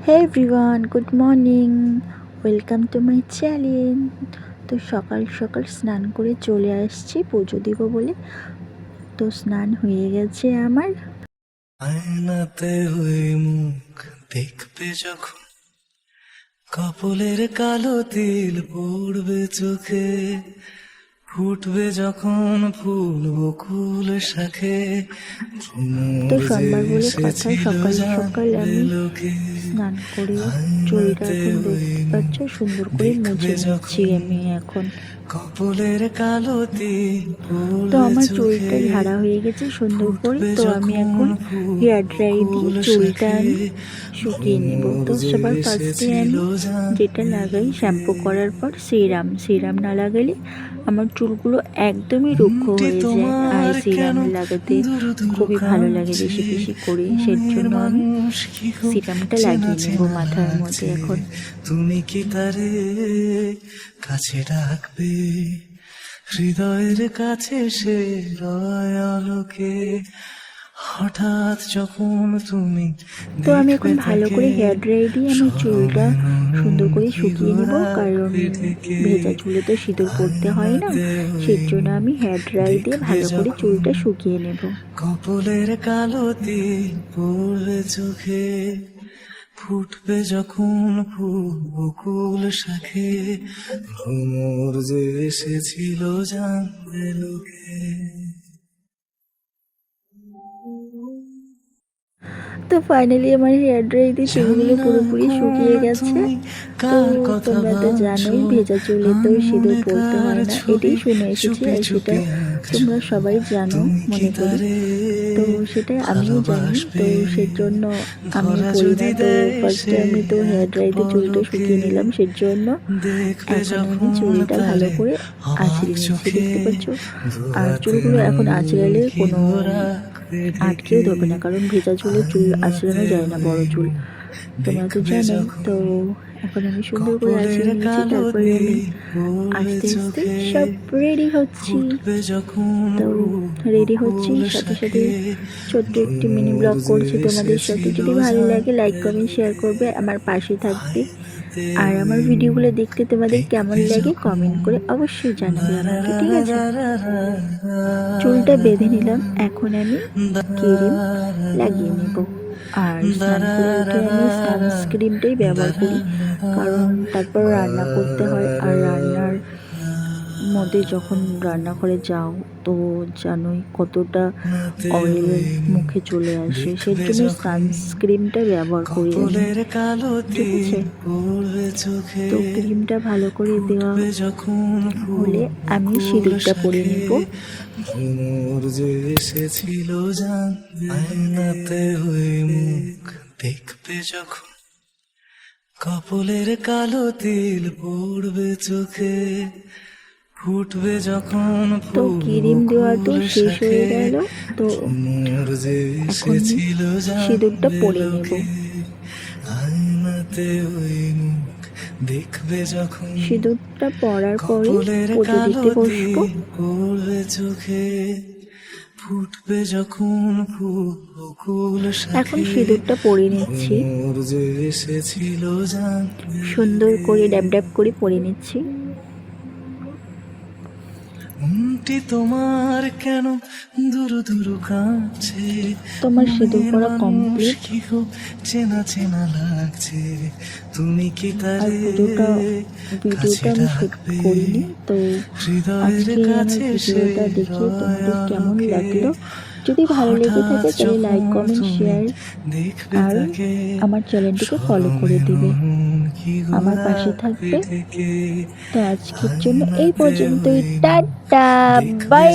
Hey everyone, good morning. Welcome to my channel. তো সকাল সকাল স্নান করে চলে আসছি পুজো দিব বলে। তো স্নান হয়ে গেছে আমার। আয়নাতে ওই মুখ দেখবে যখন, কপালের কালো তিল পড়বে চোখে, ফুটবে যখন ফুল বকুল শাখে। তো সোমবার বলে কথা, সকাল সকাল আমি স্নান করে চুলটা এখন দেখতে পাচ্ছ সুন্দর করে মুছে নিচ্ছি আমি এখন। কপালের কালো তিল তো আমার চুলটা ঝাড়া হয়ে গেছে সুন্দর করে। তো আমি এখন হেয়ার ড্রাই দিয়ে চুলটা আমি শুকিয়ে নেব। তো সবার ফার্স্টে আমি যেটা লাগাই শ্যাম্পু করার পর সিরাম না লাগালে আমার চুলগুলো একদমই রুক্ষ হয়ে যায়। আর সিরাম লাগাতে খুবই ভালো লাগে বেশি বেশি করে, সেই জন্য আমি সিরামটা লাগিয়ে নেব মাথার মধ্যে এখন। তুমি কি তারে কাছে ডাকবে, হৃদয়ের কাছে সে রয় আলোকে, হঠাৎ যখন তুমি। তো আমি এখন ভালো করে হেয়ার ড্রাই দিয়ে আমি চুলটা সুন্দর করে শুকিয়ে নেব, কারণ ভেজা চুলে তো সিঁদুর পড়তে হয় না, সেই জন্য আমি হেয়ার ড্রাই দিয়ে ভালো করে চুলটা শুকিয়ে নেব। কপালের কালো তিল পড়বে চোখে, ফুটবে যখন ফুল বকুল শাখে, ভ্রমর যে এসেছিল জানবে লোকে। তো ফাইনালি আমার হেয়ার ড্রাই দিয়ে চুলগুলো পুরোপুরি শুকিয়ে গেছে। তো তোমরা তো জানোই ভেজা চুলে তো সিঁদুর পড়তে হয় না, এটাই শুনে এসেছি আর সেটা তোমরা সবাই জানো মনে করি। তো সেটাই আমিও জানি, তো সেজন্য আমি পড়ি না। তো ফার্স্টে আমি তো হেয়ার ড্রাই দিয়ে চুলটা শুকিয়ে নিলাম, সেজন্য এখন আমি চুলটা ভালো করে আঁচড়ে নিচ্ছি, দেখতে পাচ্ছ। আর চুলগুলো এখন আঁচড়ালে কোনো আটকেও ধরবে না, কারণ ভেজা চুলে চুল আঁচড়ানো যায় না, বড় চুল তোমরা তো জানো। তো এখন আমি সুন্দর করে আঁচড়ে নিয়েছি, তারপরে আমি আস্তে আস্তে সব রেডি হচ্ছি। তো রেডি হচ্ছি, সাথে সাথে ছোট্ট একটি মিনি ব্লগ করছি তোমাদের সাথে। যদি ভালো লাগে লাইক কমেন্ট শেয়ার করবে, আমার পাশে থাকবে। আর আমার ভিডিওগুলো দেখতে তোমাদের কেমন লাগে কমেন্ট করে অবশ্যই জানাবে আমাকে, ঠিক আছে। চুলটা বেঁধে নিলাম, এখন আমি ক্রিম লাগিয়ে নেব। আর স্নান করে উঠে আমি সানস্ক্রিনটাই ব্যবহার করি, কারণ তারপর রান্না করতে হয়। আর রান্নার মধ্যে যখন রান্নাঘরে যাও তো জানোই কতটা অয়েল মুখে চলে আসে, সেই জন্য সানস্ক্রিনটা ব্যবহার করি আমি, ঠিক আছে। তো ক্রিমটা ভালো করে দেওয়া হলে আমি সিঁদুরটা পরে নেব। ভ্রমর যে এসেছিল জানতে ওই মুখ দেখবে যখন, কপালের কালো তিল পড়বে চোখে, ফুটবে যখন। তো ক্রিম দেওয়া তো শেষ হয়ে গেল, তো এখন সিঁদুরটা পরে নেব। আয়নাতে ওই মুখ দেখবে যখন, সিঁদুরটা পরার পরে পুজো দিতে বসবো। পড়বে চোখে, ফুটবে যখন ফুল। এখন সিঁদুরটা পরে নিচ্ছি, এসেছিল সুন্দর করে ড্যাব ড্যাব করে পরে নিচ্ছি। তোমার কেন দুরু দুরু কাছে, তোমার সিঁদুর পরা কমপ্লিট। চেনা চেনা লাগছে, তুমি কি আর ভিডিওটা আমি শুট করিনি, তো আজকে আমার ভিডিওটা দেখে তোমাদের কেমন লাগলো, যদি ভালো লেগে থাকে তাহলে লাইক কমেন্ট শেয়ার আর আমার চ্যানেলটিকে ফলো করে দিবে, আমার পাশে থাকবে। তো আজকের জন্য এই পর্যন্তই, টাটা বাই।